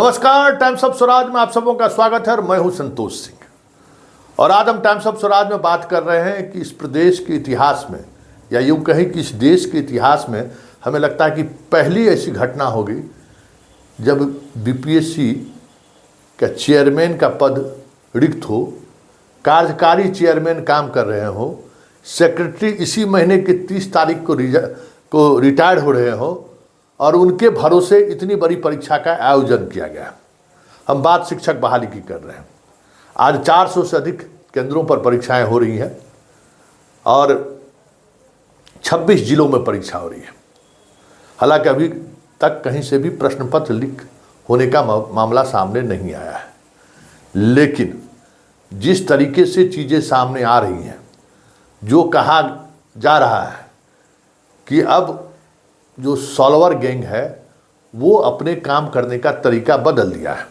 नमस्कार, times of Swaraj में आप सबों का स्वागत है और मैं हूं संतोष सिंह। और आज हम टाइम्स ऑफ स्वराज में बात कर रहे हैं कि इस प्रदेश के इतिहास में, या यूं कहें कि इस देश के इतिहास में हमें लगता है कि पहली ऐसी घटना होगी जब बीपीएससी का चेयरमैन का पद रिक्त हो, कार्यकारी चेयरमैन काम कर रहे हो, सेक्रेटरी इसी महीने की 30 तारीख को रिटायर हो रहे हो और उनके भरोसे इतनी बड़ी परीक्षा का आयोजन किया गया। हम बात शिक्षक बहाली की कर रहे हैं। आज 400 से अधिक केंद्रों पर परीक्षाएं हो रही हैं और 26 जिलों में परीक्षा हो रही है। हालांकि अभी तक कहीं से भी प्रश्न पत्र लीक होने का मामला सामने नहीं आया है, लेकिन जिस तरीके से चीज़ें सामने आ रही हैं, जो कहा जा रहा है कि अब जो सॉल्वर गैंग है वो अपने काम करने का तरीका बदल दिया है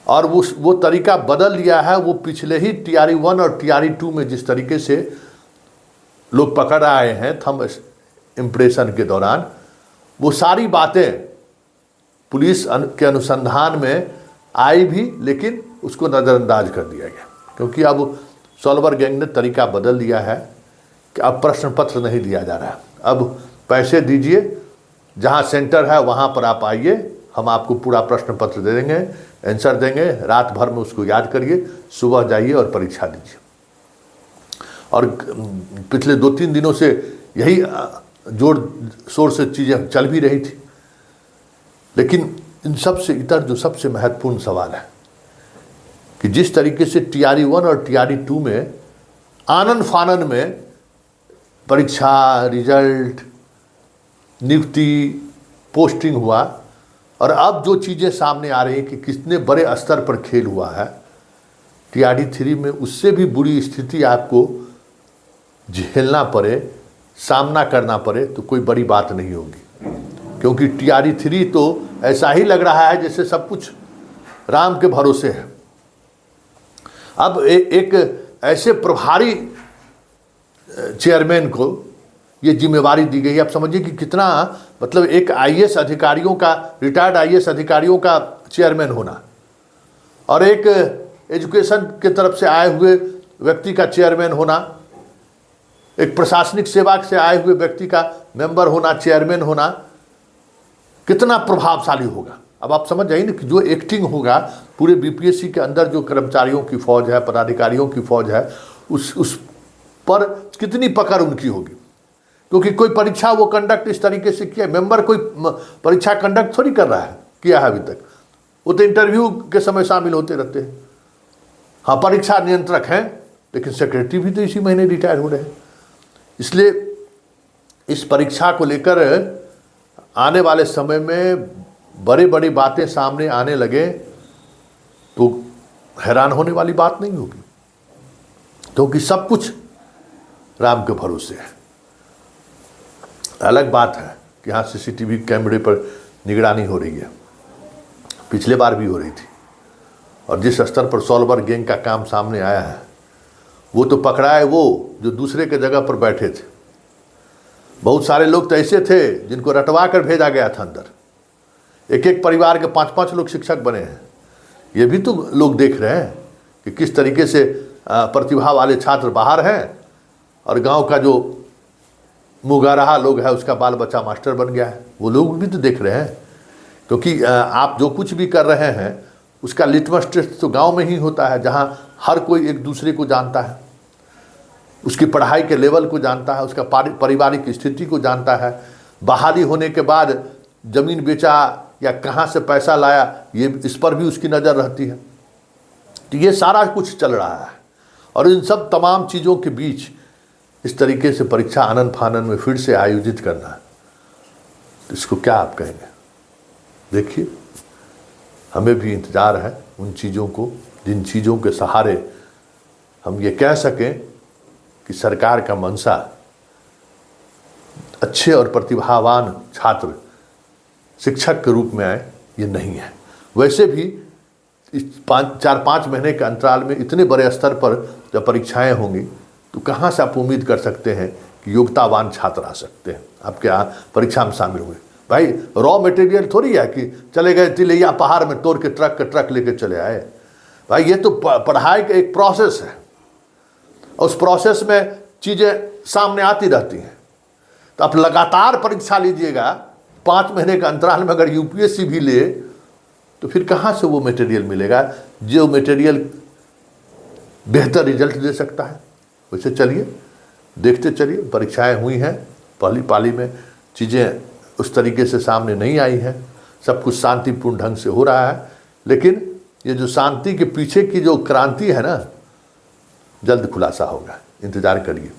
और वो तरीका बदल लिया है। वो पिछले ही टीआरई 1 और टीआरई 2 में जिस तरीके से लोग पकड़ आए हैं थंब इम्प्रेशन के दौरान, वो सारी बातें पुलिस के अनुसंधान में आई भी, लेकिन उसको नज़रअंदाज कर दिया गया क्योंकि अब सॉल्वर गैंग ने तरीका बदल दिया है कि अब प्रश्न पत्र नहीं दिया जा रहा है। अब पैसे दीजिए, जहाँ सेंटर है वहाँ पर आप आइए, हम आपको पूरा प्रश्न पत्र दे देंगे, आंसर देंगे, रात भर में उसको याद करिए, सुबह जाइए और परीक्षा दीजिए। और पिछले 2-3 दिनों से यही जोर शोर से चीज़ें चल भी रही थी। लेकिन इन सब से इतर जो सबसे महत्वपूर्ण सवाल है कि जिस तरीके से टीआरई 1 और टीआरई 2 में आनन फानन में परीक्षा, रिजल्ट, नियुक्ति, पोस्टिंग हुआ, और अब जो चीज़ें सामने आ रही हैं कि कितने बड़े स्तर पर खेल हुआ है टीआरई 3 में, उससे भी बुरी स्थिति आपको झेलना पड़े, सामना करना पड़े, तो कोई बड़ी बात नहीं होगी। क्योंकि टीआरई 3 तो ऐसा ही लग रहा है जैसे सब कुछ राम के भरोसे है। अब एक ऐसे प्रभारी चेयरमैन को ये जिम्मेवारी दी गई। आप समझिए कि कितना, मतलब एक आईएएस अधिकारियों का, रिटायर्ड आईएएस अधिकारियों का चेयरमैन होना और एक एजुकेशन के तरफ से आए हुए व्यक्ति का चेयरमैन होना, एक प्रशासनिक सेवा से आए हुए व्यक्ति का मेंबर होना, चेयरमैन होना, कितना प्रभावशाली होगा। अब आप समझ जाइए ना कि जो एक्टिंग होगा पूरे बीपीएससी के अंदर, जो कर्मचारियों की फौज है, पदाधिकारियों की फौज है, उस पर कितनी पकड़ उनकी होगी। क्योंकि कोई परीक्षा वो कंडक्ट इस तरीके से किया, मेंबर कोई परीक्षा कंडक्ट थोड़ी कर रहा है, किया है अभी तक, वो तो इंटरव्यू के समय शामिल होते रहते हैं। हाँ, परीक्षा नियंत्रक हैं, लेकिन सेक्रेटरी भी तो इसी महीने रिटायर हो रहे हैं। इसलिए इस परीक्षा को लेकर आने वाले समय में बड़ी बड़ी बातें सामने आने लगे तो हैरान होने वाली बात नहीं होगी, क्योंकि सब कुछ राम के भरोसे है। अलग बात है कि यहाँ सीसीटीवी कैमरे पर निगरानी हो रही है, पिछले बार भी हो रही थी, और जिस स्तर पर सॉल्वर गैंग का काम सामने आया है, वो तो पकड़ा है वो जो दूसरे के जगह पर बैठे थे। बहुत सारे लोग तो ऐसे थे जिनको रटवा कर भेजा गया था अंदर। एक परिवार के 5-5 लोग शिक्षक बने हैं। ये भी तो लोग देख रहे हैं कि किस तरीके से प्रतिभा वाले छात्र बाहर हैं और गांव का जो मुगारहा लोग है उसका बाल बच्चा मास्टर बन गया है। वो लोग भी तो देख रहे हैं, क्योंकि आप जो कुछ भी कर रहे हैं उसका लिटमस टेस्ट तो गांव में ही होता है, जहां हर कोई एक दूसरे को जानता है, उसकी पढ़ाई के लेवल को जानता है, उसका पारिवारिक स्थिति को जानता है। बहाली होने के बाद ज़मीन बेचा या कहाँ से पैसा लाया, ये इस पर भी उसकी नज़र रहती है। तो ये सारा कुछ चल रहा है, और इन सब तमाम चीज़ों के बीच इस तरीके से परीक्षा आनन फानन में फिर से आयोजित करना, तो इसको क्या आप कहेंगे? देखिए, हमें भी इंतज़ार है उन चीज़ों को, जिन चीज़ों के सहारे हम ये कह सकें कि सरकार का मंशा अच्छे और प्रतिभावान छात्र शिक्षक के रूप में आए, ये नहीं है। वैसे भी इस 4-5 महीने के अंतराल में इतने बड़े स्तर पर जब परीक्षाएं होंगी, तो कहाँ से आप उम्मीद कर सकते हैं कि योग्यतावान छात्र आ सकते हैं आपके यहाँ परीक्षा में शामिल हुए। भाई रॉ मटेरियल थोड़ी है कि चले गए तिलैया पहाड़ में तोड़ के ट्रक लेके चले आए। भाई ये तो पढ़ाई का एक प्रोसेस है, उस प्रोसेस में चीज़ें सामने आती रहती हैं। तो आप लगातार परीक्षा लीजिएगा, 5 महीने का अंतराल में अगर यूपीएससी भी ले तो फिर कहाँ से वो मटेरियल मिलेगा जो मटेरियल बेहतर रिजल्ट दे सकता है। वैसे चलिए देखते चलिए, परीक्षाएं हुई हैं, पहली पाली में चीज़ें उस तरीके से सामने नहीं आई हैं, सब कुछ शांतिपूर्ण ढंग से हो रहा है। लेकिन ये जो शांति के पीछे की जो क्रांति है ना, जल्द खुलासा होगा, इंतजार करिए।